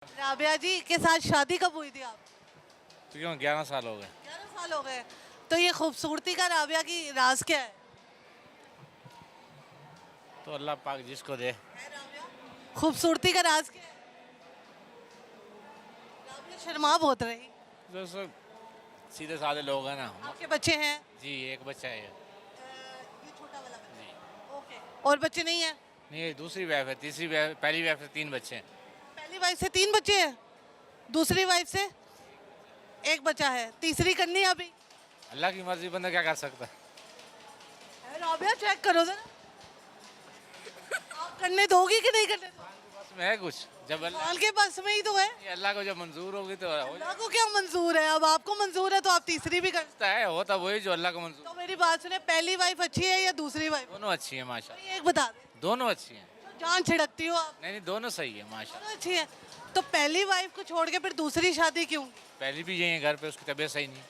राबिया जी के साथ शादी कब हुई थी आप? क्यों 11 साल हो गए। 11 साल हो गए। तो ये खूबसूरती का राबिया की राज क्या है? तो अल्लाह पाक जिसको दे। खूबसूरती का राज क्या है? राबिया शर्मा बहुत रही। जो सब सीधे साधे लोग हैं ना। आपके बच्चे हैं? जी एक बच्चा है। ये छोटा वाला बच्चा। जी ओके। और बच्चे नहीं है? नहीं ये दूसरी वाइफ है, तीसरी वाइफ, पहली वाइफ से 3 बच्चे हैं। पहली वाइफ से 3 बच्चे हैं, दूसरी वाइफ से एक बच्चा है, तीसरी करनी है अभी? अल्लाह की मर्जी, बंदा क्या कर सकता है। राबिया चेक करो जरा, आप करने दोगी कि नहीं करने दोगी? बस में है कुछ, जब अल्लाह माल के पास में ही तो है। अल्लाह को जब मंजूर होगी तो हो अल्लाह को क्या मंजूर है? अब आपको मंजूर है तो आप तीसरी भी कर सकते जाता है, होता वही जो अल्लाह को हैं। मंजूर। तो मेरी बात सुने, पहली वाइफ अच्छी है या दूसरी वाइफ? दोनों अच्छी हैं माशाल्लाह। कोई एक बता दे। दोनों अच्छी हैं। जान छिड़कती हो आप। नहीं नहीं दोनों सही है माशाल्लाह। दोनों अच्छी है। तो पहली वाइफ को छोड़ के फिर दूसरी शादी क्यों? पहली भी यही है घर पे, उसकी तबीयत सही नहीं।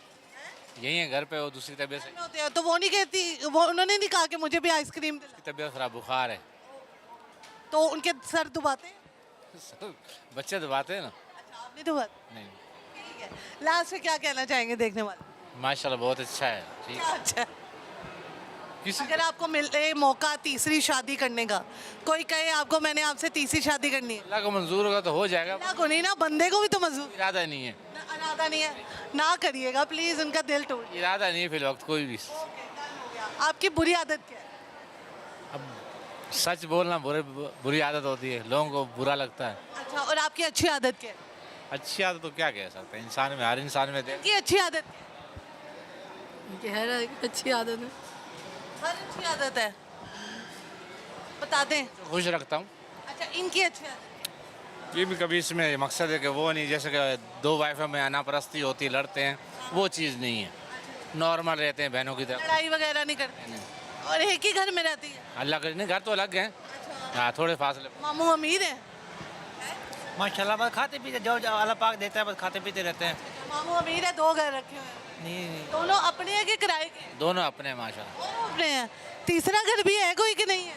यही है घर पे, वो दूसरी तबीयत सही। होते हैं तो वो नहीं कहती, वो उन्होंने नहीं कहा कि मुझे भी आइसक्रीम दिला? उसकी तबीयत खराब, बुखार है। तो उनके सर दुबाते हैं? बच्चे दबाते हैं ना। अच्छा, आप नहीं दुबाते? नहीं ठीक है। लास्ट में क्या कहना चाहेंगे देखने वाले? माशाल्लाह बहुत अच्छा है। ठीक क्या अच्छा है? किसी अगर आपको मिले मौका तीसरी शादी करने का, कोई कहे आपको मैंने आपसे तीसरी शादी करनी है, अल्लाह को मंजूर होगा तो हो जाएगा। अल्लाह को नहीं ना, बंदे को भी तो मंजूर। इरादा नहीं है। इरादा नहीं है ना करिएगा प्लीज, उनका दिल टूट। इरादा नहीं है फिर वक्त कोई भी। आपकी बुरी आदत क्या है? अब सच बोलना बुरी आदत होती है, लोगों को बुरा लगता है। अच्छा, और आपकी अच्छी आदत क्या है? अच्छी आदत तो क्या कह सकते हैं, इंसान में, हर इंसान में दे। की अच्छी आदत क्या है? गहरा अच्छी आदत है। हर अच्छी आदत है, बता दें। खुश रखता हूँ। अच्छा, इनकी अच्छी आदत? ये भी कभी इसमें मकसद है कि वो नहीं, जैसे कि 2 वाइफों में अनापरस्ती होती है, लड़ते हैं, वो चीज़ नहीं है। नॉर्मल रहते हैं बहनों की तरह। लड़ाई वगैरह नहीं करते और एक ही घर में रहती है? अल्लाह के नहीं, घर तो अलग हैं। हाँ थोड़े फासले। मामू अमीर है? माशाल्लाह बस खाते पीते जो जो अल्लाह पाक देता है, बस खाते पीते रहते हैं। मामू अमीर है, 2 घर रखे हुए हैं। नहीं दोनों अपने हैं कि किराए के? दोनों अपने हैं माशाल्लाह। दोनों अपने हैं। तीसरा घर भी है कोई कि नहीं है?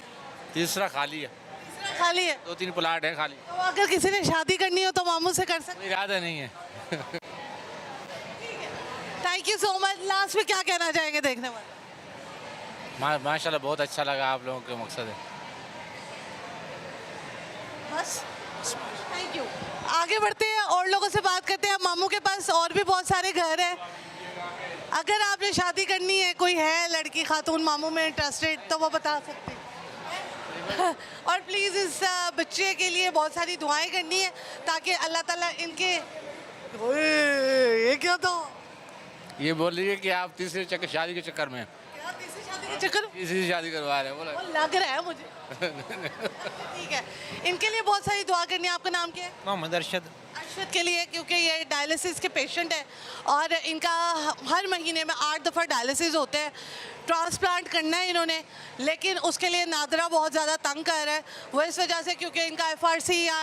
तीसरा खाली है, तीसरा खाली है। 2-3 प्लाट है खाली। तो अगर किसी ने शादी करनी हो तो मामू से कर सकते? कोई इरादा नहीं है। Thank you so much. Last में क्या कहना चाहेंगे देखने वाले? माशाल्लाह बहुत अच्छा लगा, आप लोगों के मकसद है। बस, थैंक यू। आगे बढ़ते हैं और लोगों से बात करते हैं। मामू के पास और भी बहुत सारे घर हैं। अगर आपने शादी करनी है, कोई है लड़की खातून मामू में इंटरेस्टेड, तो वो बता सकते हैं। और प्लीज़ इस बच्चे के लिए बहुत सारी दुआएं करनी है ताकि अल्लाह ताला इनके। ओए, ये क्या था? ये बोल रही है कि आप तीसरे चक्कर शादी के चक्कर में, क्या तीसरी शादी के चक्कर? तीसरी शादी करवा रहे हैं बोला। वो लग रहा है मुझे। ठीक है, इनके लिए बहुत सारी दुआ करनी है। आपका नाम क्या है? मोहम्मद अरशद। अरशद के लिए, क्योंकि ये डायलिसिस के पेशेंट है और इनका हर महीने में 8 दफ़ा डायलिसिस होते हैं। ट्रांसप्लांट करना है इन्होंने, लेकिन उसके लिए नादरा बहुत ज़्यादा तंग कर रहा है। वो इस वजह से क्योंकि इनका FRC या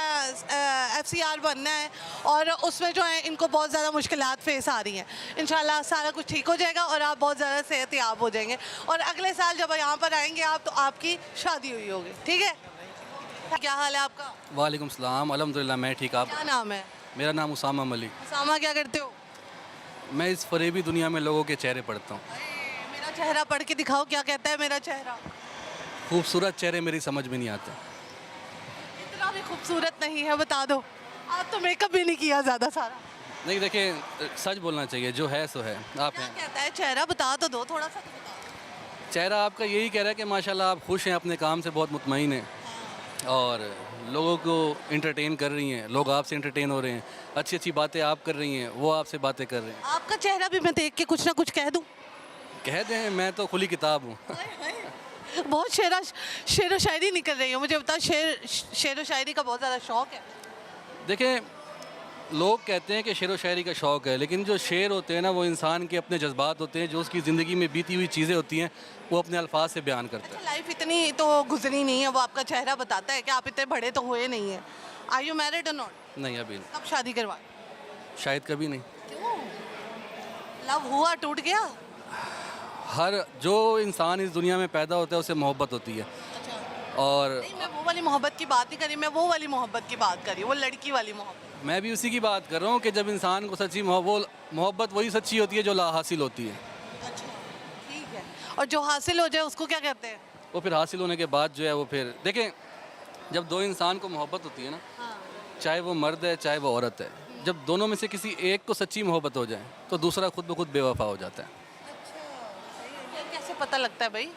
FCR बनना है और उसमें जो है इनको बहुत ज़्यादा मुश्किलात फेस आ रही हैं। इंशाल्लाह सारा कुछ ठीक हो जाएगा और आप बहुत ज़्यादा सेहतयाब हो जाएंगे और अगले साल जब यहाँ पर आएंगे आप, तो आपकी शादी हुई होगी। ठीक है? क्या हाल है आपका? वालेकुम सलाम, अल्हम्दुलिल्लाह मैं ठीक। आप? क्या नाम है? मेरा नाम उसामा मलिक। सामा, क्या करते हो? मैं इस फरेबी दुनिया में लोगों के चेहरे पढ़ता हूँ। मेरा चेहरा पढ़ के दिखाओ, क्या कहता है मेरा चेहरा? खूबसूरत चेहरे मेरी समझ में नहीं आते। इतना भी खूबसूरत नहीं है, बता दो। आप तो मेकअप भी नहीं किया ज़्यादा सारा। नहीं देखिए, सच बोलना चाहिए, जो है सो है। आप क्या हैं, कहता है चेहरा? बता तो दो, थोड़ा सा तो बताओ। चेहरा आपका यही कह रहा है कि माशाल्लाह आप खुश हैं, अपने काम से बहुत मुतमईन हैं और लोगों को इंटरटेन कर रही हैं, लोग आपसे इंटरटेन हो रहे हैं, अच्छी अच्छी बातें आप कर रही हैं, वो आपसे बातें कर रहे हैं। आपका चेहरा भी मैं देख के कुछ ना कुछ कह दूँ? कह दें, मैं तो खुली किताब हूँ। बहुत शेर व शायरी निकल रही हो। मुझे बता, शेर व शायरी का बहुत ज़्यादा शौक है? देखें, लोग कहते हैं कि शेर व शायरी का शौक़ है, लेकिन जो शेर होते हैं ना, वो इंसान के अपने जज्बात होते हैं, जो उसकी ज़िंदगी में बीती हुई चीज़ें होती हैं, वो अपने अल्फाज से बयान करता है। लाइफ इतनी तो गुजरी नहीं है, वो आपका चेहरा बताता है कि आप इतने बड़े तो हुए नहीं हैं। आर यू मैरिड और नॉट? नहीं, अभी नहीं। कब शादी करवाए? शायद कभी नहीं। क्यों? लव हुआ, टूट गया? हर जो इंसान इस दुनिया में पैदा होता है उसे मोहब्बत होती है। अच्छा, और नहीं, मैं वो वाली मोहब्बत की बात नहीं करी, मैं वो वाली मोहब्बत की बात करी, वो लड़की वाली मोहब्बत। मैं भी उसी की बात कर रहा हूँ कि जब इंसान को सच्ची मोहब्बत वही सच्ची होती है जो ला हासिल होती है। अच्छा, ठीक है। और जो हासिल हो जाए उसको क्या कहते हैं? वो फिर हासिल होने के बाद जो है वो फिर देखें, जब दो इंसान को मोहब्बत होती है ना, चाहे वो मर्द है चाहे वो औरत है, जब दोनों में से किसी एक को सच्ची मोहब्बत हो जाए तो दूसरा खुद ब खुद बेवफा हो जाता है। ये कैसे पता लगता है भाई?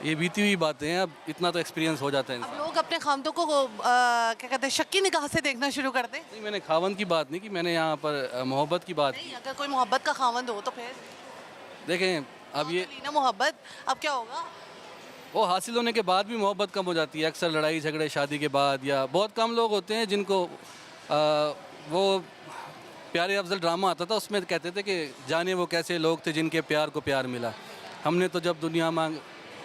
ये बीती हुई बातें हैं, अब इतना तो एक्सपीरियंस हो जाता है अब इंसान। लोग अपने खामदों को क्या कहते हैं, शक्की निगाह से देखना शुरू कर दें। नहीं, मैंने खावंद की बात नहीं की, मैंने यहाँ पर मोहब्बत की बात की। नहीं, अगर कोई मोहब्बत का खामंद हो तो फिर देखें, अब ये ना मोहब्बत, अब क्या होगा? वो हासिल होने के बाद भी मोहब्बत कम हो जाती है। अक्सर लड़ाई झगड़े शादी के बाद, या बहुत कम लोग होते हैं जिनको वो प्यारे अफजल ड्रामा आता था, उसमें कहते थे कि जाने वो कैसे लोग थे जिनके प्यार को प्यार मिला, हमने तो जब दुनिया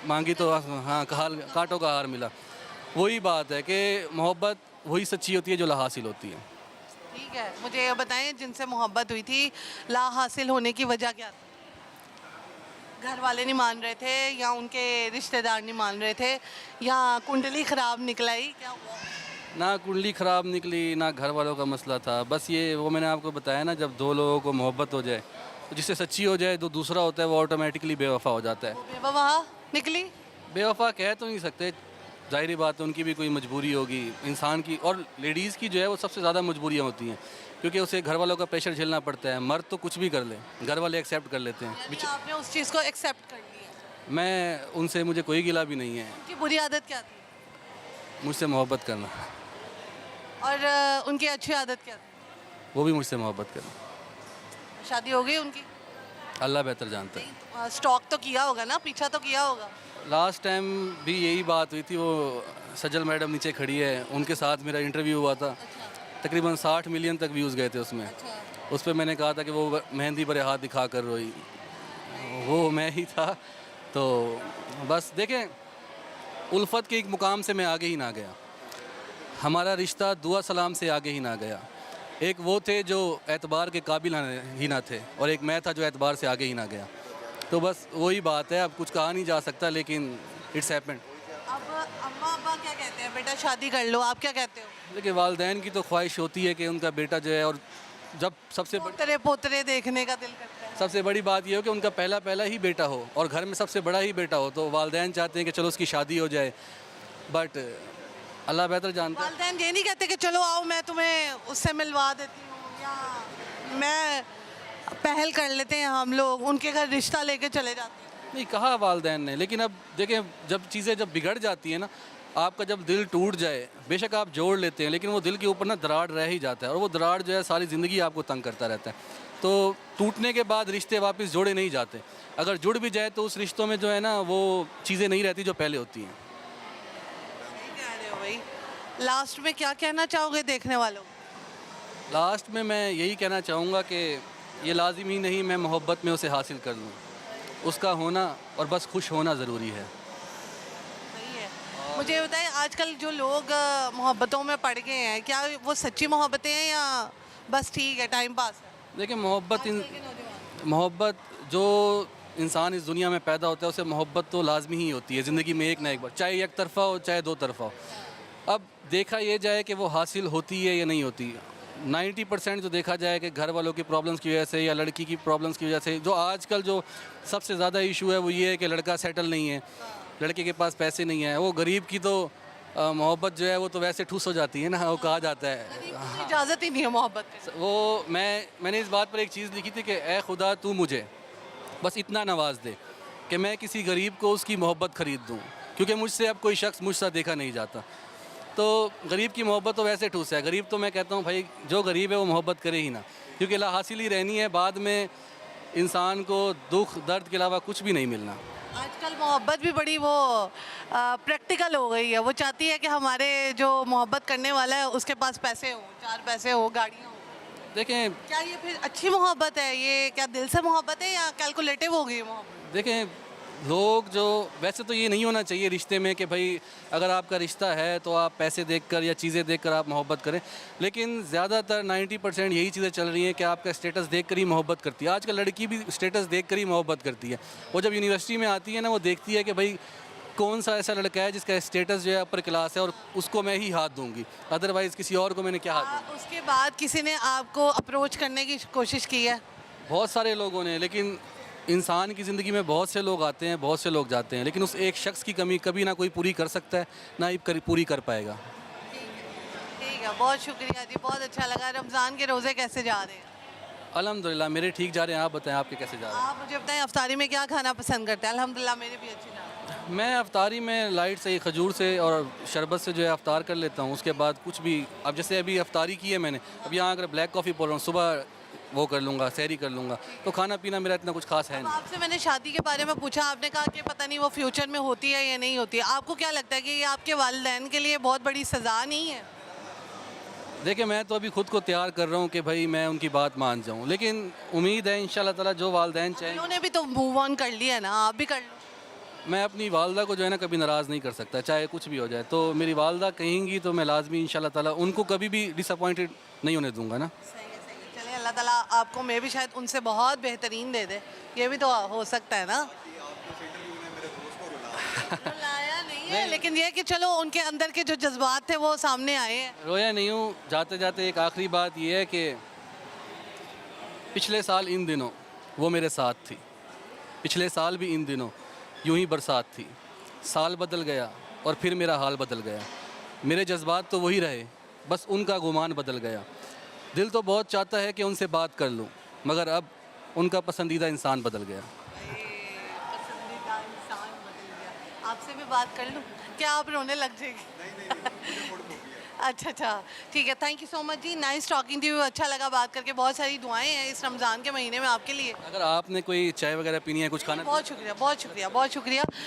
मांगी तो हाँ कांटों का हार मिला। वही बात है कि मोहब्बत वही सच्ची होती है जो ला हासिल होती है। ठीक है, मुझे ये बताएं, जिनसे मोहब्बत हुई थी, ला हासिल होने की वजह क्या थी? घर वाले नहीं मान रहे थे, या उनके रिश्तेदार नहीं मान रहे थे, या कुंडली खराब निकलाई, क्या हुआ? ना कुंडली ख़राब निकली, ना घर वालों का मसला था। बस ये वो मैंने आपको बताया ना, जब दो लोगों को मोहब्बत हो जाए तो जिससे सच्ची हो जाए तो दूसरा होता है वो ऑटोमेटिकली बेवफा हो जाता है। वो बेवफा निकली। बेवफा कह तो नहीं सकते, जाहिर बात है उनकी भी कोई मजबूरी होगी इंसान की, और लेडीज़ की जो है वो सबसे ज़्यादा मजबूरियाँ होती हैं, क्योंकि उसे घर वालों का प्रेशर झेलना पड़ता है। मर्द तो कुछ भी कर ले, घर वाले एक्सेप्ट कर लेते हैं। यानी आपने उस चीज़ को एक्सेप्ट कर लिया। मैं उनसे, मुझे कोई गिला भी नहीं है, उनकी बुरी आदत क्या थी? मुझसे मोहब्बत करना। और उनकी अच्छी आदत क्या थी? वो भी मुझसे मोहब्बत करना। शादी हो गई उनकी? अल्लाह बेहतर जानता है। स्टॉक तो किया होगा ना, पीछा तो किया होगा। लास्ट टाइम भी यही बात हुई थी, वो सजल मैडम नीचे खड़ी है, उनके साथ मेरा इंटरव्यू हुआ था। तकरीबन 60 मिलियन तक व्यूज़ गए थे उसमें। उस पर मैंने कहा था कि वो मेहंदी पर हाथ दिखा कर रोई, वो मैं ही था। तो बस देखें, उल्फत के एक मुकाम से मैं आगे ही ना गया, हमारा रिश्ता दुआ सलाम से आगे ही ना गया। एक वो थे जो एतबार के काबिल ही ना थे, और एक मैं था जो एतबार से आगे ही ना गया। तो बस वही बात है, अब कुछ कहा नहीं जा सकता, लेकिन इट्स हैपेंड। अब अम्मा अब्बा क्या कहते हैं, बेटा शादी कर लो, आप क्या कहते हो? देखिए, वालिदैन की तो ख्वाहिश होती है कि उनका बेटा जो है, और जब पोतरे पोतरे देखने का दिल करता है। सबसे बड़ी बात ये हो कि उनका पहला ही बेटा हो, और घर में सबसे बड़ा ही बेटा हो, तो वालिदैन चाहते हैं कि चलो उसकी शादी हो जाए। बट अल्लाह बेहतर जानता है। वालिदैन ये नहीं कहते कि चलो आओ मैं तुम्हें उससे मिलवा देती हूँ, या मैं पहल कर लेते हैं, हम लोग उनके घर रिश्ता लेके चले जाते हैं? नहीं कहा वालिदैन ने, लेकिन अब देखें, जब चीज़ें जब बिगड़ जाती हैं ना, आपका जब दिल टूट जाए, बेशक आप जोड़ लेते हैं, लेकिन वो दिल के ऊपर ना दरार रह ही जाता है, और वो दरार जो है सारी ज़िंदगी आपको तंग करता रहता है। तो टूटने के बाद रिश्ते वापस जोड़े नहीं जाते, अगर जुड़ भी जाए तो उस रिश्तों में जो है ना वो चीज़ें नहीं रहती जो पहले होती हैं। सही कह रहे हो भाई। लास्ट में क्या कहना चाहोगे देखने वालों को? लास्ट में मैं यही कहना चाहूँगा कि ये लाजिम ही नहीं मैं मोहब्बत में उसे हासिल कर लूँ, उसका होना और बस खुश होना ज़रूरी है। सही है। मुझे बताएं, आजकल जो लोग मोहब्बतों में पड़ गए हैं, क्या वो सच्ची मोहब्बतें हैं या बस ठीक है टाइम पास है? देखिए, मोहब्बत जो इंसान इस दुनिया में पैदा होता है उसे मोहब्बत तो लाजमी ही होती है ज़िंदगी में, एक ना एक बार, चाहे एक तरफ़ा हो चाहे दो तरफ़ा हो। अब देखा ये जाए कि वो हासिल होती है या नहीं होती। 90% जो देखा जाए कि घर वालों की प्रॉब्लम्स की वजह से या लड़की की प्रॉब्लम्स की वजह से, जो आजकल जो सबसे ज़्यादा इशू है वो ये है कि लड़का सेटल नहीं है, लड़के के पास पैसे नहीं है। वो गरीब की तो मोहब्बत जो है वो तो वैसे ठूस हो जाती है ना, वो कहा जाता है। इजाज़त ही नहीं है मोहब्बत की। वो मैंने इस बात पर एक चीज़ लिखी थी कि ए खुदा तू मुझे बस इतना नवाज दे कि मैं किसी गरीब को उसकी मोहब्बत ख़रीद दूँ, क्योंकि मुझसे अब कोई शख्स मुझसे देखा नहीं जाता। तो गरीब की मोहब्बत तो वैसे ठूस है। गरीब तो मैं कहता हूँ भाई जो गरीब है वो मोहब्बत करे ही ना, क्योंकि ला हासिल ही रहनी है, बाद में इंसान को दुख दर्द के अलावा कुछ भी नहीं मिलना। आजकल मोहब्बत भी बड़ी वो प्रैक्टिकल हो गई है। वो चाहती है कि हमारे जो मोहब्बत करने वाला है उसके पास पैसे हो, 4 पैसे हो, गाड़ियाँ हो। देखें, क्या ये फिर अच्छी मोहब्बत है? ये क्या दिल से मोहब्बत है या कैलकुलेटिव हो गई मोहब्बत? देखें, लोग जो वैसे तो ये नहीं होना चाहिए रिश्ते में कि भाई अगर आपका रिश्ता है तो आप पैसे देखकर या चीज़ें देखकर आप मोहब्बत करें, लेकिन ज़्यादातर 90% यही चीज़ें चल रही हैं कि आपका स्टेटस देखकर ही मोहब्बत करती है। आजकल लड़की भी स्टेटस देखकर ही मोहब्बत करती है। वो जब यूनिवर्सिटी में आती है ना, वो देखती है कि भाई कौन सा ऐसा लड़का है जिसका स्टेटस जो है अपर क्लास है और उसको मैं ही हाथ दूंगी, अदरवाइज़ किसी और को मैंने क्या हाथ दूंगा। उसके बाद किसी ने आपको अप्रोच करने की कोशिश की है? बहुत सारे लोगों ने, लेकिन इंसान की ज़िंदगी में बहुत से लोग आते हैं, बहुत से लोग जाते हैं, लेकिन उस एक शख्स की कमी कभी ना कोई पूरी कर सकता है, ना ही पूरी कर पाएगा। ठीक है, बहुत शुक्रिया जी, बहुत अच्छा लगा। रमज़ान के रोज़े कैसे जा रहे हैं? अल्हम्दुलिल्लाह मेरे ठीक जा रहे हैं। आप बताएं आपके कैसे जा रहे आप मुझे बताएं अफ्तारी में क्या खाना पसंद करते हैं? अल्हम्दुलिल्लाह मेरे भी अच्छे जा रहे हैं। हैं? मैं अफ्तारी में लाइट से खजूर से और शरबत से जो है अफ्तार कर लेता हूँ। उसके बाद कुछ भी, अब जैसे अभी अफ्तारी की है मैंने, अब यहाँ अगर ब्लैक कॉफ़ी बोल रहा हूँ, सुबह वो कर लूँगा, सहरी कर लूँगा, तो खाना पीना मेरा इतना कुछ खास है नहीं। आपसे मैंने शादी के बारे में पूछा, आपने कहा कि पता नहीं वो फ्यूचर में होती है या नहीं होती है। आपको क्या लगता है कि ये आपके वालिदैन के लिए बहुत बड़ी सज़ा नहीं है? देखिए मैं तो अभी खुद को तैयार कर रहा हूँ कि भाई मैं उनकी बात मान जाऊँ, लेकिन उम्मीद है इंशाल्लाह ताला जो वालिदैन चाहें। उन्होंने भी तो मूव ऑन कर लिया है ना, आप भी कर लो। मैं अपनी वालदा को जो है ना कभी नाराज़ नहीं कर सकता, चाहे कुछ भी हो जाए। तो मेरी वालदा कहेंगी तो मैं लाजमी इंशाल्लाह ताला उनको कभी भी डिसअपॉइंटेड नहीं होने दूंगा ना। सही है, सही है। चलिए अल्लाह ताला आपको मैं भी शायद उनसे बहुत बेहतरीन दे दे, ये भी तो हो सकता है ना। रुलाया नहीं है, लेकिन ये है कि चलो उनके अंदर के जो जज्बात थे वो सामने आए हैं। रोया नहीं हूँ। जाते जाते एक आखिरी बात ये है कि पिछले साल इन दिनों वो मेरे साथ थी, पिछले साल भी इन दिनों यूं ही बरसात थी। साल बदल गया और फिर मेरा हाल बदल गया। मेरे जज्बात तो वही रहे, बस उनका गुमान बदल गया। दिल तो बहुत चाहता है कि उनसे बात कर लूँ, मगर अब उनका पसंदीदा इंसान बदल गया। पसंदीदा इंसान बदल गया। आपसे भी बात कर लूँ क्या? आप रोने लग जाएगी? अच्छा अच्छा, ठीक है। थैंक यू सो मच जी, नाइस टॉकिंग टू यू। अच्छा लगा बात करके। बहुत सारी दुआएं हैं इस रमज़ान के महीने में आपके लिए। अगर आपने कोई चाय वगैरह पीनी है, कुछ खाना, बहुत शुक्रिया, बहुत शुक्रिया, बहुत शुक्रिया।